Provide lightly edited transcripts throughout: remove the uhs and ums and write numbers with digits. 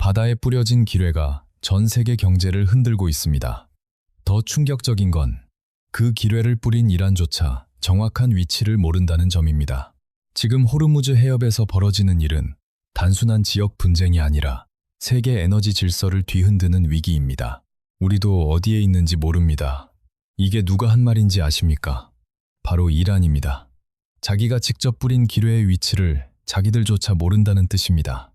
바다에 뿌려진 기뢰가 전 세계 경제를 흔들고 있습니다. 더 충격적인 건 그 기뢰를 뿌린 이란조차 정확한 위치를 모른다는 점입니다. 지금 호르무즈 해협에서 벌어지는 일은 단순한 지역 분쟁이 아니라 세계 에너지 질서를 뒤흔드는 위기입니다. 우리도 어디에 있는지 모릅니다. 이게 누가 한 말인지 아십니까? 바로 이란입니다. 자기가 직접 뿌린 기뢰의 위치를 자기들조차 모른다는 뜻입니다.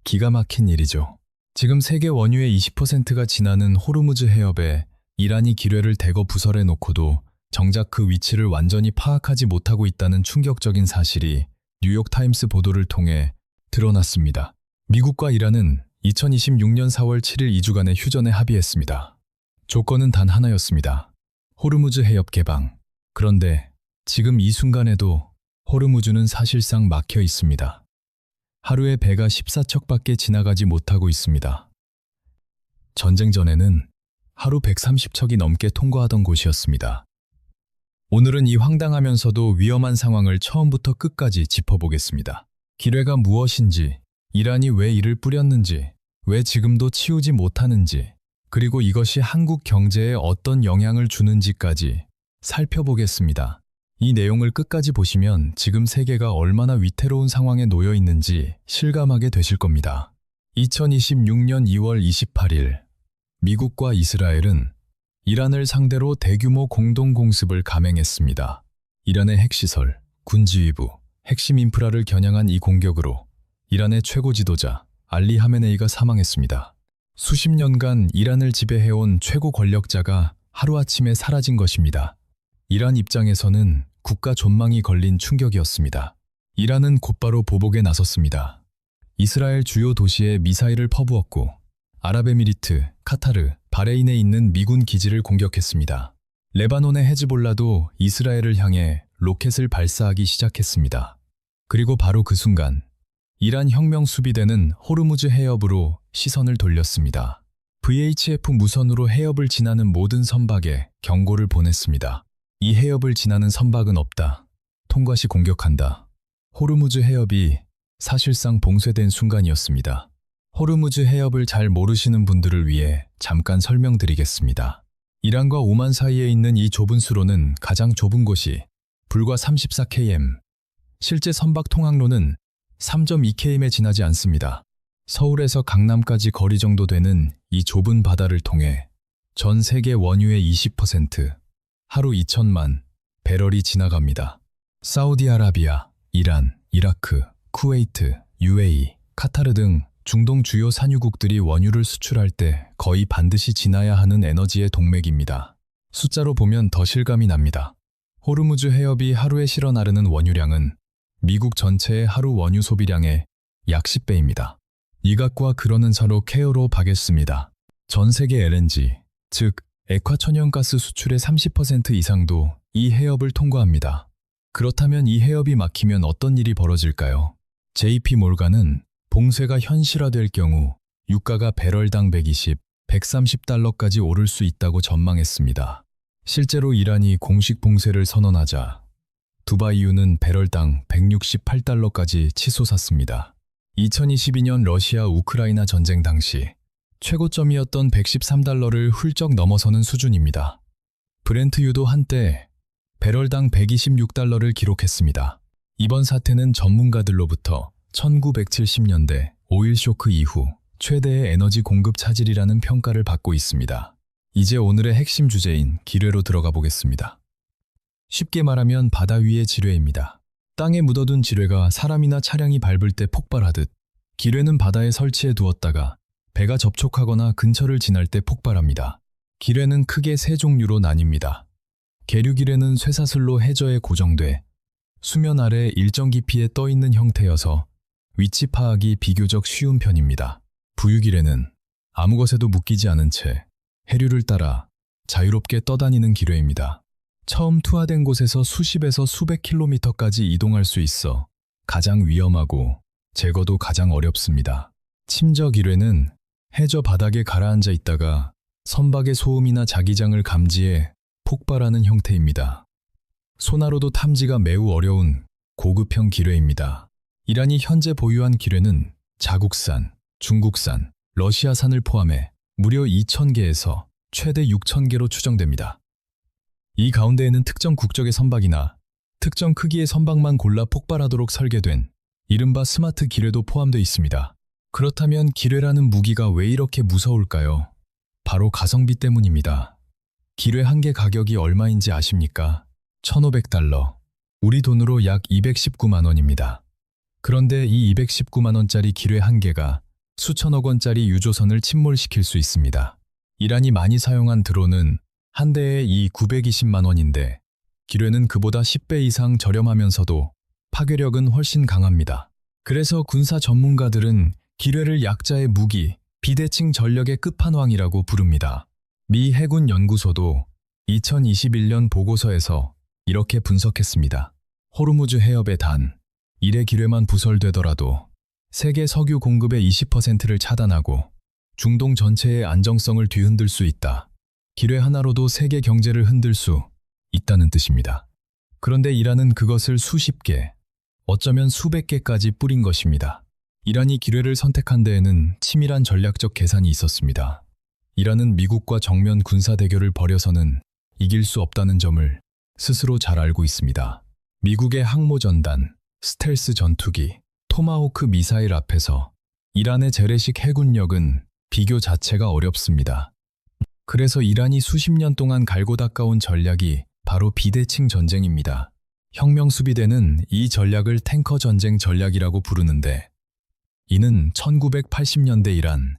기가 막힌 일이죠. 지금 세계 원유의 20%가 지나는 호르무즈 해협에 이란이 기뢰를 대거 부설해 놓고도 정작 그 위치를 완전히 파악하지 못하고 있다는 충격적인 사실이 뉴욕타임스 보도를 통해 드러났습니다. 미국과 이란은 2026년 4월 7일 2주간의 휴전에 합의했습니다. 조건은 단 하나였습니다. 호르무즈 해협 개방. 그런데 지금 이 순간에도 호르무즈는 사실상 막혀 있습니다. 하루에 배가 14척밖에 지나가지 못하고 있습니다. 전쟁 전에는 하루 130척이 넘게 통과하던 곳이었습니다. 오늘은 이 황당하면서도 위험한 상황을 처음부터 끝까지 짚어보겠습니다. 기뢰가 무엇인지, 이란이 왜 이를 뿌렸는지, 왜 지금도 치우지 못하는지, 그리고 이것이 한국 경제에 어떤 영향을 주는지까지 살펴보겠습니다. 이 내용을 끝까지 보시면 지금 세계가 얼마나 위태로운 상황에 놓여 있는지 실감하게 되실 겁니다. 2026년 2월 28일 미국과 이스라엘은 이란을 상대로 대규모 공동공습을 감행했습니다. 이란의 핵시설, 군지휘부, 핵심 인프라를 겨냥한 이 공격으로 이란의 최고 지도자 알리 하메네이가 사망했습니다. 수십 년간 이란을 지배해온 최고 권력자가 하루아침에 사라진 것입니다. 이란 입장에서는 국가 존망이 걸린 충격이었습니다. 이란은 곧바로 보복에 나섰습니다. 이스라엘 주요 도시에 미사일을 퍼부었고 아랍에미리트, 카타르, 바레인에 있는 미군 기지를 공격했습니다. 레바논의 헤즈볼라도 이스라엘을 향해 로켓을 발사하기 시작했습니다. 그리고 바로 그 순간 이란 혁명 수비대는 호르무즈 해협으로 시선을 돌렸습니다. VHF 무선으로 해협을 지나는 모든 선박에 경고를 보냈습니다. 이 해협을 지나는 선박은 없다. 통과 시 공격한다. 호르무즈 해협이 사실상 봉쇄된 순간이었습니다. 호르무즈 해협을 잘 모르시는 분들을 위해 잠깐 설명드리겠습니다. 이란과 오만 사이에 있는 이 좁은 수로는 가장 좁은 곳이 불과 34km, 실제 선박 통항로는 3.2km에 지나지 않습니다. 서울에서 강남까지 거리 정도 되는 이 좁은 바다를 통해 전 세계 원유의 20%, 하루 2천만 배럴이 지나갑니다. 사우디아라비아, 이란, 이라크, 쿠웨이트, UAE, 카타르 등 중동 주요 산유국들이 원유를 수출할 때 거의 반드시 지나야 하는 에너지의 동맥입니다. 숫자로 보면 더 실감이 납니다. 호르무즈 해협이 하루에 실어 나르는 원유량은 미국 전체의 하루 원유 소비량의 약 10배입니다. 이각과 그러는 서로 케어로 바겠습니다. 전 세계 LNG, 즉 액화천연가스 수출의 30% 이상도 이 해협을 통과합니다. 그렇다면 이 해협이 막히면 어떤 일이 벌어질까요? JP몰간은 봉쇄가 현실화될 경우 유가가 배럴당 120, 130달러까지 오를 수 있다고 전망했습니다. 실제로 이란이 공식 봉쇄를 선언하자 두바이유는 배럴당 168달러까지 치솟았습니다. 2022년 러시아 우크라이나 전쟁 당시 최고점이었던 113달러를 훌쩍 넘어서는 수준입니다. 브렌트유도 한때 배럴당 126달러를 기록했습니다. 이번 사태는 전문가들로부터 1970년대 오일 쇼크 이후 최대의 에너지 공급 차질이라는 평가를 받고 있습니다. 이제 오늘의 핵심 주제인 기뢰로 들어가 보겠습니다. 쉽게 말하면 바다 위의 지뢰입니다. 땅에 묻어둔 지뢰가 사람이나 차량이 밟을 때 폭발하듯 기뢰는 바다에 설치해 두었다가 배가 접촉하거나 근처를 지날 때 폭발합니다. 기뢰는 크게 세 종류로 나뉩니다. 계류기뢰는 쇠사슬로 해저에 고정돼 수면 아래 일정 깊이에 떠 있는 형태여서 위치 파악이 비교적 쉬운 편입니다. 부유기뢰는 아무 것에도 묶이지 않은 채 해류를 따라 자유롭게 떠다니는 기뢰입니다. 처음 투하된 곳에서 수십에서 수백 킬로미터까지 이동할 수 있어 가장 위험하고 제거도 가장 어렵습니다. 침저 기뢰는 해저 바닥에 가라앉아 있다가 선박의 소음이나 자기장을 감지해 폭발하는 형태입니다. 소나로도 탐지가 매우 어려운 고급형 기뢰입니다. 이란이 현재 보유한 기뢰는 자국산, 중국산, 러시아산을 포함해 무려 2,000개에서 최대 6,000개로 추정됩니다. 이 가운데에는 특정 국적의 선박이나 특정 크기의 선박만 골라 폭발하도록 설계된 이른바 스마트 기뢰도 포함되어 있습니다. 그렇다면 기뢰라는 무기가 왜 이렇게 무서울까요? 바로 가성비 때문입니다. 기뢰 한 개 가격이 얼마인지 아십니까? 1,500달러. 우리 돈으로 약 219만 원입니다. 그런데 이 219만 원짜리 기뢰 한 개가 수천억 원짜리 유조선을 침몰시킬 수 있습니다. 이란이 많이 사용한 드론은 한 대에 이 920만 원인데 기뢰는 그보다 10배 이상 저렴하면서도 파괴력은 훨씬 강합니다. 그래서 군사 전문가들은 기뢰를 약자의 무기, 비대칭 전력의 끝판왕이라고 부릅니다. 미 해군 연구소도 2021년 보고서에서 이렇게 분석했습니다. 호르무즈 해협의 단 1의 기뢰만 부설되더라도 세계 석유 공급의 20%를 차단하고 중동 전체의 안정성을 뒤흔들 수 있다. 기뢰 하나로도 세계 경제를 흔들 수 있다는 뜻입니다. 그런데 이란은 그것을 수십 개, 어쩌면 수백 개까지 뿌린 것입니다. 이란이 기뢰를 선택한 데에는 치밀한 전략적 계산이 있었습니다. 이란은 미국과 정면 군사 대결을 벌여서는 이길 수 없다는 점을 스스로 잘 알고 있습니다. 미국의 항모전단, 스텔스 전투기, 토마호크 미사일 앞에서 이란의 재래식 해군력은 비교 자체가 어렵습니다. 그래서 이란이 수십 년 동안 갈고 닦아온 전략이 바로 비대칭 전쟁입니다. 혁명수비대는 이 전략을 탱커 전쟁 전략이라고 부르는데 이는 1980년대 이란,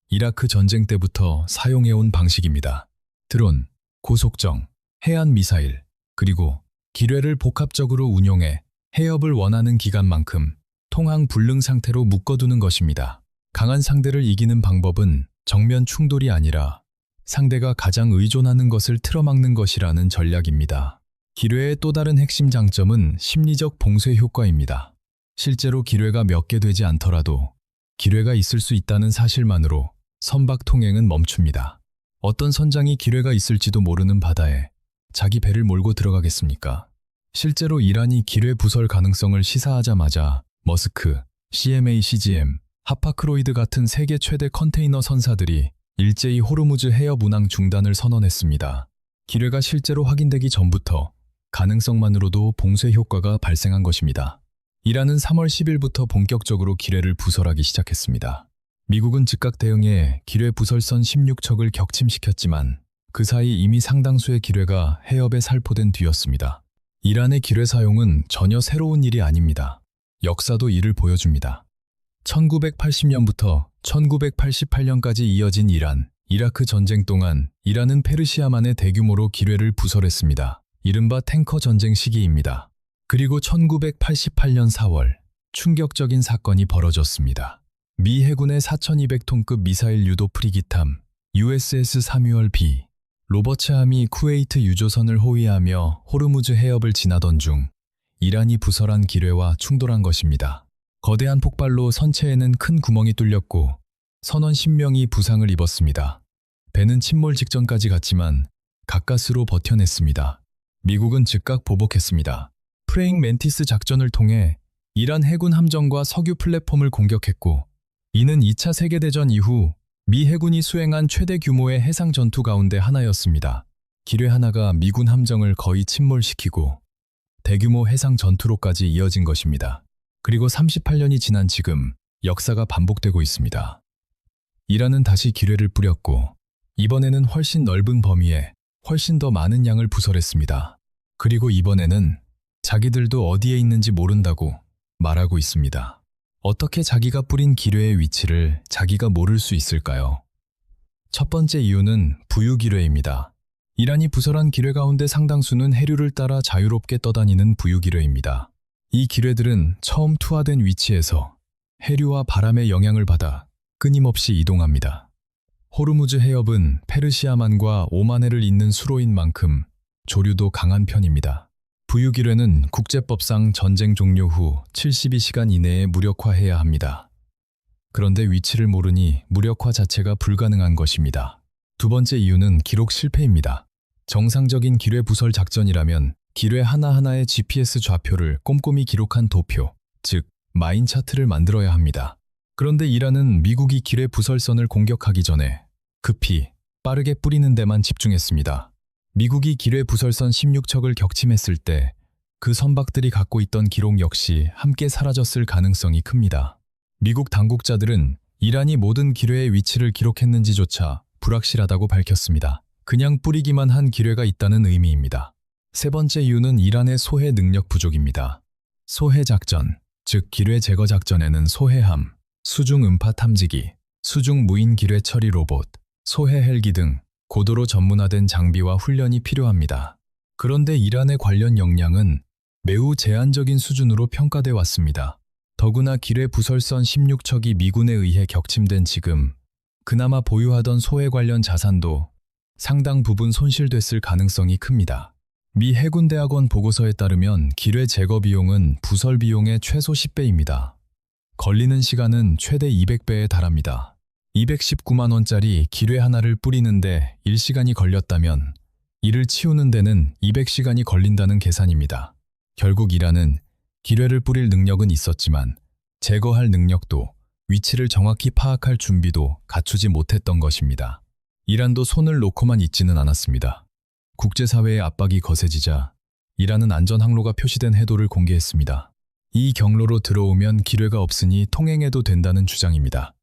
이라크 전쟁 때부터 사용해온 방식입니다. 드론, 고속정, 해안미사일, 그리고 기뢰를 복합적으로 운용해 해협을 원하는 기간만큼 통항 불능 상태로 묶어두는 것입니다. 강한 상대를 이기는 방법은 정면 충돌이 아니라 상대가 가장 의존하는 것을 틀어막는 것이라는 전략입니다. 기뢰의 또 다른 핵심 장점은 심리적 봉쇄 효과입니다. 실제로 기뢰가 몇 개 되지 않더라도 기뢰가 있을 수 있다는 사실만으로 선박 통행은 멈춥니다. 어떤 선장이 기뢰가 있을지도 모르는 바다에 자기 배를 몰고 들어가겠습니까? 실제로 이란이 기뢰 부설 가능성을 시사하자마자 머스크, CMA CGM, 하파크로이드 같은 세계 최대 컨테이너 선사들이 일제히 호르무즈 해협 운항 중단을 선언했습니다. 기뢰가 실제로 확인되기 전부터 가능성만으로도 봉쇄 효과가 발생한 것입니다. 이란은 3월 10일부터 본격적으로 기뢰를 부설하기 시작했습니다. 미국은 즉각 대응해 기뢰 부설선 16척을 격침시켰지만 그 사이 이미 상당수의 기뢰가 해협에 살포된 뒤였습니다. 이란의 기뢰 사용은 전혀 새로운 일이 아닙니다. 역사도 이를 보여줍니다. 1980년부터 1988년까지 이어진 이란, 이라크 전쟁 동안 이란은 페르시아만에 대규모로 기뢰를 부설했습니다. 이른바 탱커 전쟁 시기입니다. 그리고 1988년 4월 충격적인 사건이 벌어졌습니다. 미 해군의 4,200톤급 미사일 유도 프리기탐 USS 사뮤얼 B. 로버츠함이 쿠웨이트 유조선을 호위하며 호르무즈 해협을 지나던 중 이란이 부설한 기뢰와 충돌한 것입니다. 거대한 폭발로 선체에는 큰 구멍이 뚫렸고 선원 10명이 부상을 입었습니다. 배는 침몰 직전까지 갔지만 가까스로 버텨냈습니다. 미국은 즉각 보복했습니다. 프레잉 멘티스 작전을 통해 이란 해군 함정과 석유 플랫폼을 공격했고 이는 2차 세계대전 이후 미 해군이 수행한 최대 규모의 해상 전투 가운데 하나였습니다. 기뢰 하나가 미군 함정을 거의 침몰시키고 대규모 해상 전투로까지 이어진 것입니다. 그리고 38년이 지난 지금 역사가 반복되고 있습니다. 이란은 다시 기뢰를 뿌렸고 이번에는 훨씬 넓은 범위에 훨씬 더 많은 양을 부설했습니다. 그리고 이번에는 자기들도 어디에 있는지 모른다고 말하고 있습니다. 어떻게 자기가 뿌린 기뢰의 위치를 자기가 모를 수 있을까요? 첫 번째 이유는 부유기뢰입니다. 이란이 부설한 기뢰 가운데 상당수는 해류를 따라 자유롭게 떠다니는 부유기뢰입니다. 이 기뢰들은 처음 투하된 위치에서 해류와 바람의 영향을 받아 끊임없이 이동합니다. 호르무즈 해협은 페르시아만과 오만해를 잇는 수로인 만큼 조류도 강한 편입니다. 부유기뢰는 국제법상 전쟁 종료 후 72시간 이내에 무력화해야 합니다. 그런데 위치를 모르니 무력화 자체가 불가능한 것입니다. 두 번째 이유는 기록 실패입니다. 정상적인 기뢰 부설 작전이라면 기뢰 하나하나의 GPS 좌표를 꼼꼼히 기록한 도표, 즉 마인 차트를 만들어야 합니다. 그런데 이란은 미국이 기뢰 부설선을 공격하기 전에 급히 빠르게 뿌리는 데만 집중했습니다. 미국이 기뢰 부설선 16척을 격침했을 때 그 선박들이 갖고 있던 기록 역시 함께 사라졌을 가능성이 큽니다. 미국 당국자들은 이란이 모든 기뢰의 위치를 기록했는지조차 불확실하다고 밝혔습니다. 그냥 뿌리기만 한 기뢰가 있다는 의미입니다. 세 번째 이유는 이란의 소해 능력 부족입니다. 소해 작전, 즉 기뢰 제거 작전에는 소해함, 수중 음파 탐지기, 수중 무인 기뢰 처리 로봇, 소해 헬기 등 고도로 전문화된 장비와 훈련이 필요합니다. 그런데 이란의 관련 역량은 매우 제한적인 수준으로 평가돼 왔습니다. 더구나 기뢰 부설선 16척이 미군에 의해 격침된 지금 그나마 보유하던 소해 관련 자산도 상당 부분 손실됐을 가능성이 큽니다. 미 해군대학원 보고서에 따르면 기뢰 제거 비용은 부설 비용의 최소 10배입니다. 걸리는 시간은 최대 200배에 달합니다. 219만 원짜리 기뢰 하나를 뿌리는데 1시간이 걸렸다면 이를 치우는 데는 200시간이 걸린다는 계산입니다. 결국 이란은 기뢰를 뿌릴 능력은 있었지만 제거할 능력도 위치를 정확히 파악할 준비도 갖추지 못했던 것입니다. 이란도 손을 놓고만 있지는 않았습니다. 국제사회의 압박이 거세지자 이란은 안전항로가 표시된 해도를 공개했습니다. 이 경로로 들어오면 기뢰가 없으니 통행해도 된다는 주장입니다.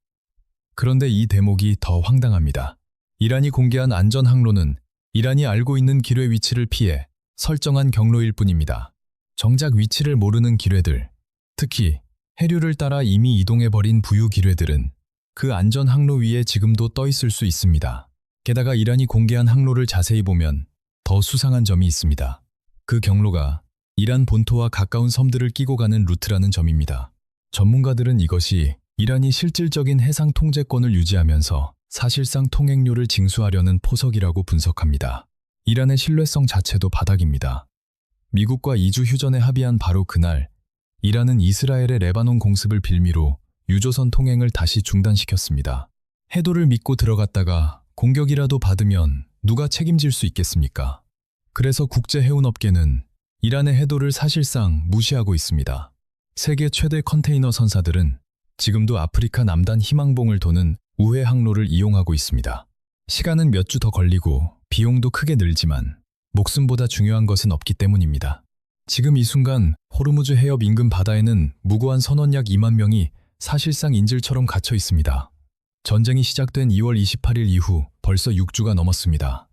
그런데 이 대목이 더 황당합니다. 이란이 공개한 안전항로는 이란이 알고 있는 기뢰 위치를 피해 설정한 경로일 뿐입니다. 정작 위치를 모르는 기뢰들, 특히 해류를 따라 이미 이동해버린 부유 기뢰들은 그 안전 항로 위에 지금도 떠 있을 수 있습니다. 게다가 이란이 공개한 항로를 자세히 보면 더 수상한 점이 있습니다. 그 경로가 이란 본토와 가까운 섬들을 끼고 가는 루트라는 점입니다. 전문가들은 이것이 이란이 실질적인 해상 통제권을 유지하면서 사실상 통행료를 징수하려는 포석이라고 분석합니다. 이란의 신뢰성 자체도 바닥입니다. 미국과 2주 휴전에 합의한 바로 그날, 이란은 이스라엘의 레바논 공습을 빌미로 유조선 통행을 다시 중단시켰습니다. 해도를 믿고 들어갔다가 공격이라도 받으면 누가 책임질 수 있겠습니까? 그래서 국제해운업계는 이란의 해도를 사실상 무시하고 있습니다. 세계 최대 컨테이너 선사들은 지금도 아프리카 남단 희망봉을 도는 우회 항로를 이용하고 있습니다. 시간은 몇 주 더 걸리고 비용도 크게 늘지만 목숨보다 중요한 것은 없기 때문입니다. 지금 이 순간 호르무즈 해협 인근 바다에는 무고한 선원 약 2만 명이 사실상 인질처럼 갇혀 있습니다. 전쟁이 시작된 2월 28일 이후 벌써 6주가 넘었습니다.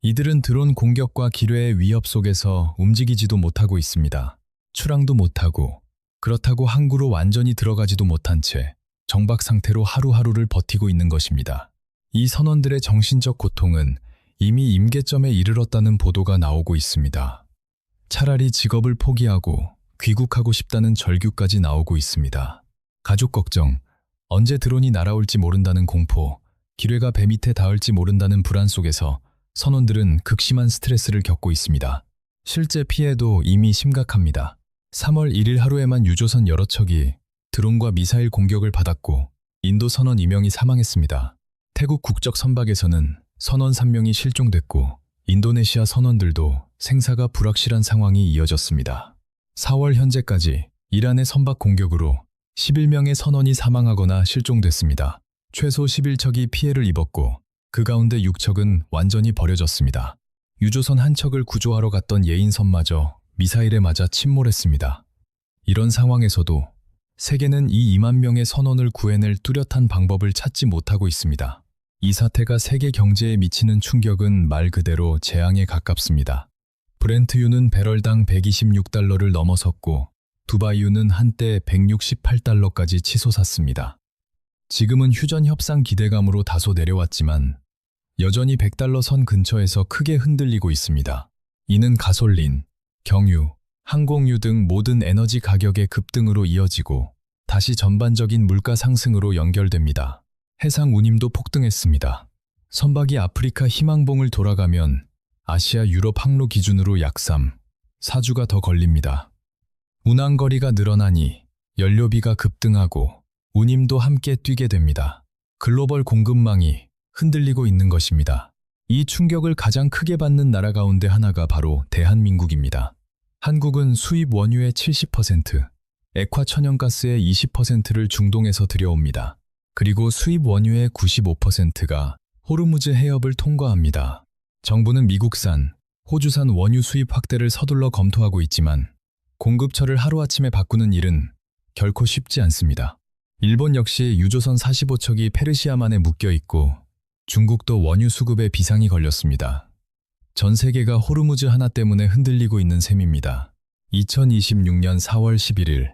이들은 드론 공격과 기뢰의 위협 속에서 움직이지도 못하고 있습니다. 출항도 못하고 그렇다고 항구로 완전히 들어가지도 못한 채 정박 상태로 하루하루를 버티고 있는 것입니다. 이 선원들의 정신적 고통은 이미 임계점에 이르렀다는 보도가 나오고 있습니다. 차라리 직업을 포기하고 귀국하고 싶다는 절규까지 나오고 있습니다. 가족 걱정, 언제 드론이 날아올지 모른다는 공포, 기뢰가 배 밑에 닿을지 모른다는 불안 속에서 선원들은 극심한 스트레스를 겪고 있습니다. 실제 피해도 이미 심각합니다. 3월 1일 하루에만 유조선 여러 척이 드론과 미사일 공격을 받았고 인도 선원 2명이 사망했습니다. 태국 국적 선박에서는 선원 3명이 실종됐고 인도네시아 선원들도 생사가 불확실한 상황이 이어졌습니다. 4월 현재까지 이란의 선박 공격으로 11명의 선원이 사망하거나 실종됐습니다. 최소 11척이 피해를 입었고 그 가운데 6척은 완전히 버려졌습니다. 유조선 한 척을 구조하러 갔던 예인선마저 미사일에 맞아 침몰했습니다. 이런 상황에서도 세계는 이 2만 명의 선원을 구해낼 뚜렷한 방법을 찾지 못하고 있습니다. 이 사태가 세계 경제에 미치는 충격은 말 그대로 재앙에 가깝습니다. 브렌트유는 배럴당 126달러를 넘어섰고 두바이유는 한때 168달러까지 치솟았습니다. 지금은 휴전 협상 기대감으로 다소 내려왔지만 여전히 100달러 선 근처에서 크게 흔들리고 있습니다. 이는 가솔린, 경유, 항공유 등 모든 에너지 가격의 급등으로 이어지고 다시 전반적인 물가 상승으로 연결됩니다. 해상 운임도 폭등했습니다. 선박이 아프리카 희망봉을 돌아가면 아시아 유럽 항로 기준으로 약 3, 4주가 더 걸립니다. 운항거리가 늘어나니 연료비가 급등하고 운임도 함께 뛰게 됩니다. 글로벌 공급망이 흔들리고 있는 것입니다. 이 충격을 가장 크게 받는 나라 가운데 하나가 바로 대한민국입니다. 한국은 수입 원유의 70%, 액화 천연가스의 20%를 중동에서 들여옵니다. 그리고 수입 원유의 95%가 호르무즈 해협을 통과합니다. 정부는 미국산, 호주산 원유 수입 확대를 서둘러 검토하고 있지만 공급처를 하루아침에 바꾸는 일은 결코 쉽지 않습니다. 일본 역시 유조선 45척이 페르시아만에 묶여 있고 중국도 원유 수급에 비상이 걸렸습니다. 전 세계가 호르무즈 하나 때문에 흔들리고 있는 셈입니다. 2026년 4월 11일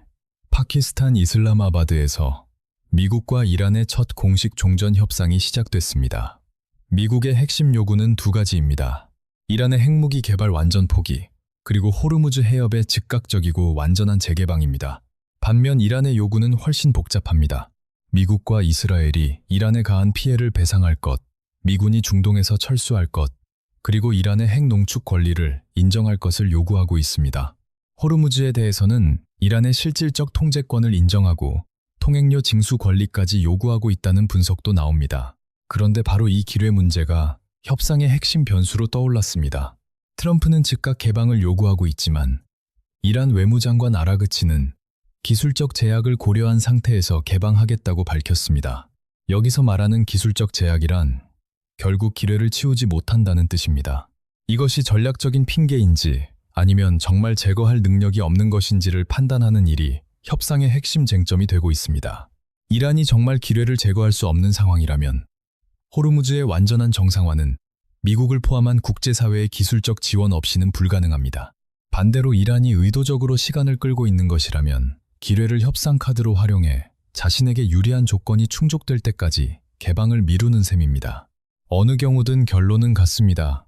파키스탄 이슬람아바드에서 미국과 이란의 첫 공식 종전 협상이 시작됐습니다. 미국의 핵심 요구는 두 가지입니다. 이란의 핵무기 개발 완전 포기, 그리고 호르무즈 해협의 즉각적이고 완전한 재개방입니다. 반면 이란의 요구는 훨씬 복잡합니다. 미국과 이스라엘이 이란에 가한 피해를 배상할 것, 미군이 중동에서 철수할 것, 그리고 이란의 핵 농축 권리를 인정할 것을 요구하고 있습니다. 호르무즈에 대해서는 이란의 실질적 통제권을 인정하고 통행료 징수 권리까지 요구하고 있다는 분석도 나옵니다. 그런데 바로 이 기뢰 문제가 협상의 핵심 변수로 떠올랐습니다. 트럼프는 즉각 개방을 요구하고 있지만 이란 외무장관 아라그치는 기술적 제약을 고려한 상태에서 개방하겠다고 밝혔습니다. 여기서 말하는 기술적 제약이란 결국 기뢰를 치우지 못한다는 뜻입니다. 이것이 전략적인 핑계인지 아니면 정말 제거할 능력이 없는 것인지를 판단하는 일이 협상의 핵심 쟁점이 되고 있습니다. 이란이 정말 기뢰를 제거할 수 없는 상황이라면 호르무즈의 완전한 정상화는 미국을 포함한 국제사회의 기술적 지원 없이는 불가능합니다. 반대로 이란이 의도적으로 시간을 끌고 있는 것이라면 기뢰를 협상 카드로 활용해 자신에게 유리한 조건이 충족될 때까지 개방을 미루는 셈입니다. 어느 경우든 결론은 같습니다.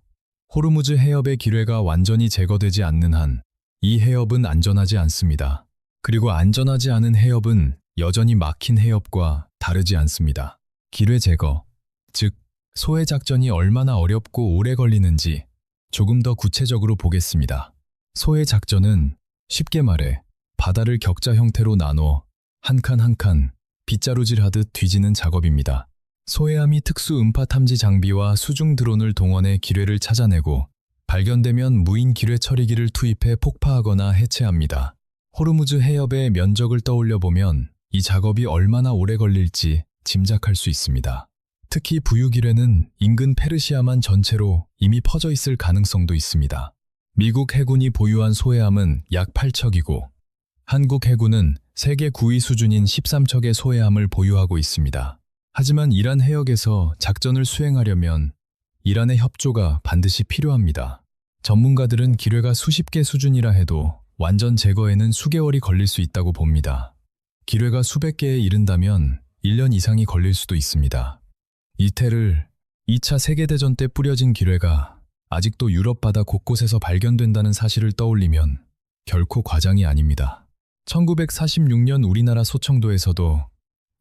호르무즈 해협의 기뢰가 완전히 제거되지 않는 한 이 해협은 안전하지 않습니다. 그리고 안전하지 않은 해협은 여전히 막힌 해협과 다르지 않습니다. 기뢰 제거, 즉 소해 작전이 얼마나 어렵고 오래 걸리는지 조금 더 구체적으로 보겠습니다. 소해 작전은 쉽게 말해 바다를 격자 형태로 나눠 한 칸 한 칸 빗자루질하듯 뒤지는 작업입니다. 소해함이 특수 음파 탐지 장비와 수중 드론을 동원해 기뢰를 찾아내고 발견되면 무인 기뢰 처리기를 투입해 폭파하거나 해체합니다. 호르무즈 해협의 면적을 떠올려 보면 이 작업이 얼마나 오래 걸릴지 짐작할 수 있습니다. 특히 부유 기뢰는 인근 페르시아만 전체로 이미 퍼져 있을 가능성도 있습니다. 미국 해군이 보유한 소해함은 약 8척이고 한국 해군은 세계 9위 수준인 13척의 소해함을 보유하고 있습니다. 하지만 이란 해역에서 작전을 수행하려면 이란의 협조가 반드시 필요합니다. 전문가들은 기뢰가 수십 개 수준이라 해도 완전 제거에는 수개월이 걸릴 수 있다고 봅니다. 기뢰가 수백 개에 이른다면 1년 이상이 걸릴 수도 있습니다. 이태를 2차 세계대전 때 뿌려진 기뢰가 아직도 유럽 바다 곳곳에서 발견된다는 사실을 떠올리면 결코 과장이 아닙니다. 1946년 우리나라 소청도에서도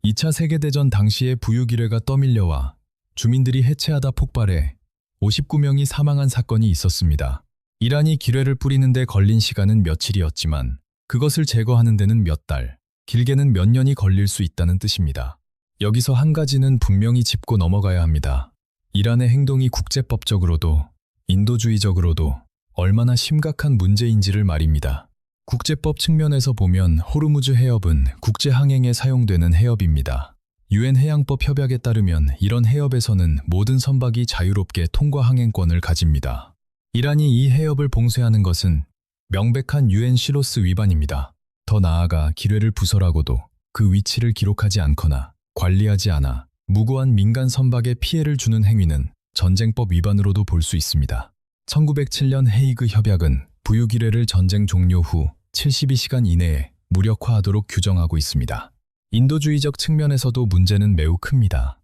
2차 세계대전 당시에 부유 기뢰가 떠밀려와 주민들이 해체하다 폭발해 59명이 사망한 사건이 있었습니다. 이란이 기뢰를 뿌리는 데 걸린 시간은 며칠이었지만 그것을 제거하는 데는 몇 달, 길게는 몇 년이 걸릴 수 있다는 뜻입니다. 여기서 한 가지는 분명히 짚고 넘어가야 합니다. 이란의 행동이 국제법적으로도 인도주의적으로도 얼마나 심각한 문제인지를 말입니다. 국제법 측면에서 보면 호르무즈 해협은 국제항행에 사용되는 해협입니다. 유엔 해양법 협약에 따르면 이런 해협에서는 모든 선박이 자유롭게 통과 항행권을 가집니다. 이란이 이 해협을 봉쇄하는 것은 명백한 유엔 시로스 위반입니다. 더 나아가 기뢰를 부설하고도 그 위치를 기록하지 않거나 관리하지 않아 무고한 민간 선박에 피해를 주는 행위는 전쟁법 위반으로도 볼 수 있습니다. 1907년 헤이그 협약은 부유 기뢰를 전쟁 종료 후 72시간 이내에 무력화하도록 규정하고 있습니다. 인도주의적 측면에서도 문제는 매우 큽니다.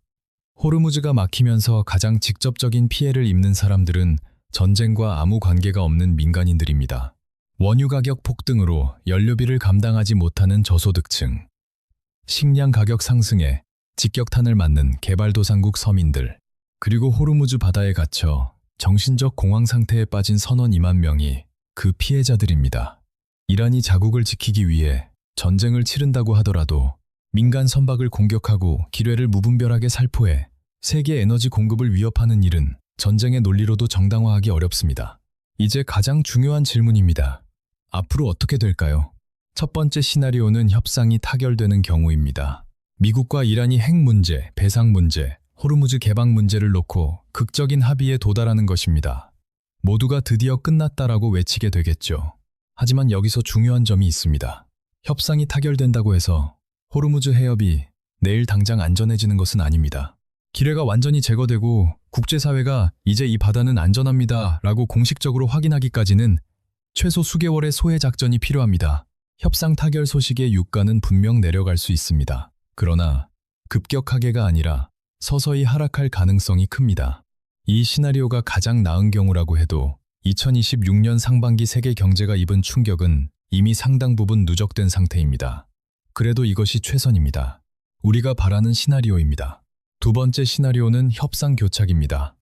호르무즈가 막히면서 가장 직접적인 피해를 입는 사람들은 전쟁과 아무 관계가 없는 민간인들입니다. 원유 가격 폭등으로 연료비를 감당하지 못하는 저소득층, 식량 가격 상승에 직격탄을 맞는 개발도상국 서민들, 그리고 호르무즈 바다에 갇혀 정신적 공황 상태에 빠진 선원 2만 명이 그 피해자들입니다. 이란이 자국을 지키기 위해 전쟁을 치른다고 하더라도 민간 선박을 공격하고 기뢰를 무분별하게 살포해 세계 에너지 공급을 위협하는 일은 전쟁의 논리로도 정당화하기 어렵습니다. 이제 가장 중요한 질문입니다. 앞으로 어떻게 될까요? 첫 번째 시나리오는 협상이 타결되는 경우입니다. 미국과 이란이 핵 문제, 배상 문제, 호르무즈 개방 문제를 놓고 극적인 합의에 도달하는 것입니다. 모두가 드디어 끝났다라고 외치게 되겠죠. 하지만 여기서 중요한 점이 있습니다. 협상이 타결된다고 해서 호르무즈 해협이 내일 당장 안전해지는 것은 아닙니다. 기뢰가 완전히 제거되고 국제사회가 이제 이 바다는 안전합니다 라고 공식적으로 확인하기까지는 최소 수개월의 소해 작전이 필요합니다. 협상 타결 소식에 유가는 분명 내려갈 수 있습니다. 그러나 급격하게가 아니라 서서히 하락할 가능성이 큽니다. 이 시나리오가 가장 나은 경우라고 해도 2026년 상반기 세계 경제가 입은 충격은 이미 상당 부분 누적된 상태입니다. 그래도 이것이 최선입니다. 우리가 바라는 시나리오입니다. 두 번째 시나리오는 협상 교착입니다.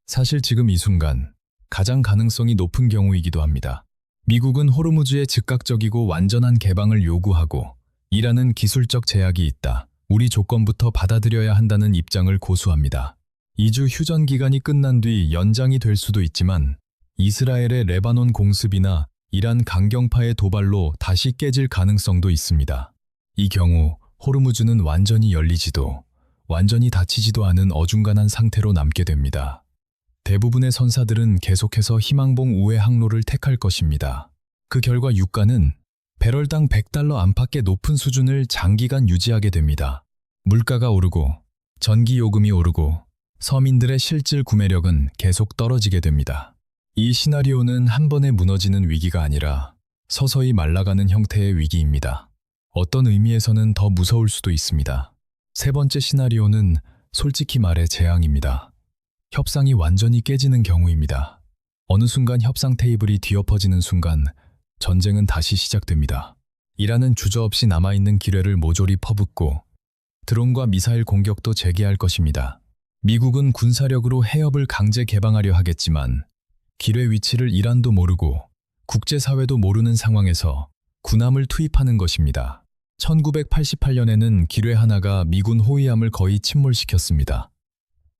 사실 지금 이 순간 가장 가능성이 높은 경우이기도 합니다. 미국은 호르무즈의 즉각적이고 완전한 개방을 요구하고 이란은 기술적 제약이 있다. 우리 조건부터 받아들여야 한다는 입장을 고수합니다. 2주 휴전 기간이 끝난 뒤 연장이 될 수도 있지만 이스라엘의 레바논 공습이나 이란 강경파의 도발로 다시 깨질 가능성도 있습니다. 이 경우 호르무즈는 완전히 열리지도 완전히 닫히지도 않은 어중간한 상태로 남게 됩니다. 대부분의 선사들은 계속해서 희망봉 우회 항로를 택할 것입니다. 그 결과 유가는 배럴당 $100 안팎의 높은 수준을 장기간 유지하게 됩니다. 물가가 오르고 전기 요금이 오르고 서민들의 실질 구매력은 계속 떨어지게 됩니다. 이 시나리오는 한 번에 무너지는 위기가 아니라 서서히 말라가는 형태의 위기입니다. 어떤 의미에서는 더 무서울 수도 있습니다. 세 번째 시나리오는 솔직히 말해 재앙입니다. 협상이 완전히 깨지는 경우입니다. 어느 순간 협상 테이블이 뒤엎어지는 순간 전쟁은 다시 시작됩니다. 이란은 주저없이 남아있는 기뢰를 모조리 퍼붓고 드론과 미사일 공격도 재개할 것입니다. 미국은 군사력으로 해협을 강제 개방하려 하겠지만 기뢰 위치를 이란도 모르고 국제사회도 모르는 상황에서 군함을 투입하는 것입니다. 1988년에는 기뢰 하나가 미군 호위함을 거의 침몰시켰습니다.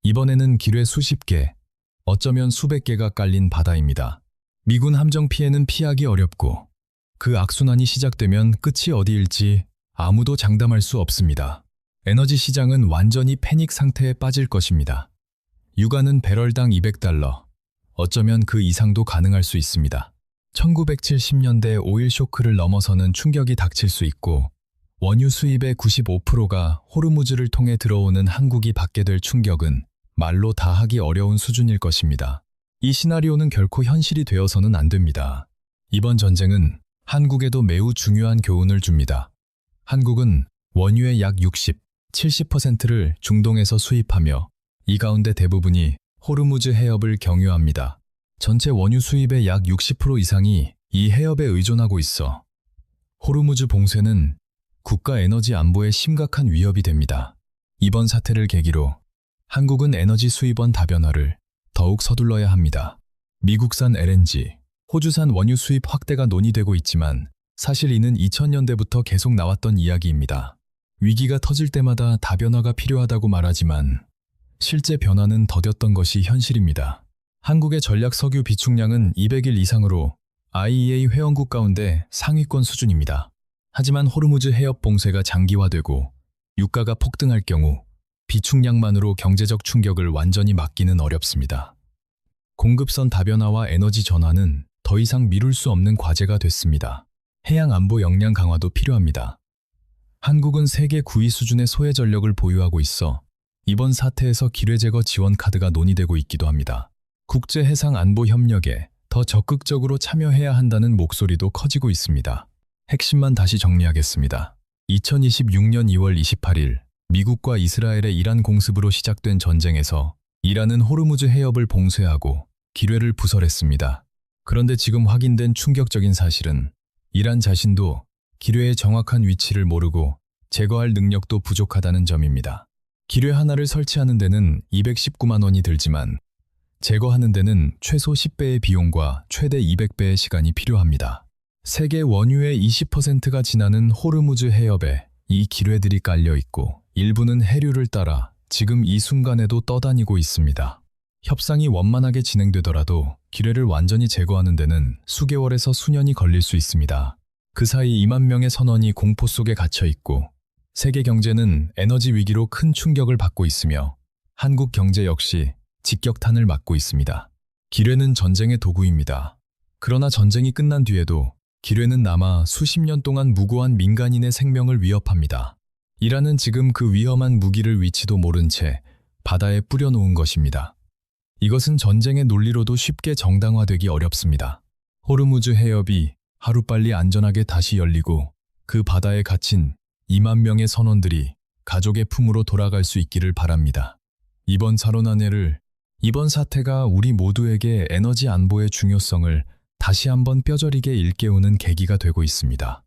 이번에는 기뢰 수십 개, 어쩌면 수백 개가 깔린 바다입니다. 미군 함정 피해는 피하기 어렵고 그 악순환이 시작되면 끝이 어디일지 아무도 장담할 수 없습니다. 에너지 시장은 완전히 패닉 상태에 빠질 것입니다. 유가는 배럴당 $200, 어쩌면 그 이상도 가능할 수 있습니다. 1970년대 오일 쇼크를 넘어서는 충격이 닥칠 수 있고 원유 수입의 95%가 호르무즈를 통해 들어오는 한국이 받게 될 충격은 말로 다 하기 어려운 수준일 것입니다. 이 시나리오는 결코 현실이 되어서는 안 됩니다. 이번 전쟁은 한국에도 매우 중요한 교훈을 줍니다. 한국은 원유의 약 60, 70%를 중동에서 수입하며 이 가운데 대부분이 호르무즈 해협을 경유합니다. 전체 원유 수입의 약 60% 이상이 이 해협에 의존하고 있어 호르무즈 봉쇄는 국가 에너지 안보에 심각한 위협이 됩니다. 이번 사태를 계기로 한국은 에너지 수입원 다변화를 더욱 서둘러야 합니다. 미국산 LNG, 호주산 원유 수입 확대가 논의되고 있지만 사실 이는 2000년대부터 계속 나왔던 이야기입니다. 위기가 터질 때마다 다변화가 필요하다고 말하지만 실제 변화는 더뎠던 것이 현실입니다. 한국의 전략 석유 비축량은 200일 이상으로 IEA 회원국 가운데 상위권 수준입니다. 하지만 호르무즈 해협 봉쇄가 장기화되고 유가가 폭등할 경우 비축량만으로 경제적 충격을 완전히 막기는 어렵습니다. 공급선 다변화와 에너지 전환은 더 이상 미룰 수 없는 과제가 됐습니다. 해양 안보 역량 강화도 필요합니다. 한국은 세계 9위 수준의 소해 전력을 보유하고 있어 이번 사태에서 기뢰 제거 지원 카드가 논의되고 있기도 합니다. 국제 해상 안보 협력에 더 적극적으로 참여해야 한다는 목소리도 커지고 있습니다. 핵심만 다시 정리하겠습니다. 2026년 2월 28일 미국과 이스라엘의 이란 공습으로 시작된 전쟁에서 이란은 호르무즈 해협을 봉쇄하고 기뢰를 부설했습니다. 그런데 지금 확인된 충격적인 사실은 이란 자신도 기뢰의 정확한 위치를 모르고 제거할 능력도 부족하다는 점입니다. 기뢰 하나를 설치하는 데는 219만 원이 들지만 제거하는 데는 최소 10배의 비용과 최대 200배의 시간이 필요합니다. 세계 원유의 20%가 지나는 호르무즈 해협에 이 기뢰들이 깔려 있고 일부는 해류를 따라 지금 이 순간에도 떠다니고 있습니다. 협상이 원만하게 진행되더라도 기뢰를 완전히 제거하는 데는 수개월에서 수년이 걸릴 수 있습니다. 그 사이 2만 명의 선원이 공포 속에 갇혀 있고 세계 경제는 에너지 위기로 큰 충격을 받고 있으며 한국 경제 역시 직격탄을 맞고 있습니다. 기뢰는 전쟁의 도구입니다. 그러나 전쟁이 끝난 뒤에도 기뢰는 남아 수십 년 동안 무고한 민간인의 생명을 위협합니다. 이란은 지금 그 위험한 무기를 위치도 모른 채 바다에 뿌려놓은 것입니다. 이것은 전쟁의 논리로도 쉽게 정당화되기 어렵습니다. 호르무즈 해협이 하루빨리 안전하게 다시 열리고 그 바다에 갇힌 2만 명의 선원들이 가족의 품으로 돌아갈 수 있기를 바랍니다. 이번 이번 사태가 우리 모두에게 에너지 안보의 중요성을 다시 한번 뼈저리게 일깨우는 계기가 되고 있습니다.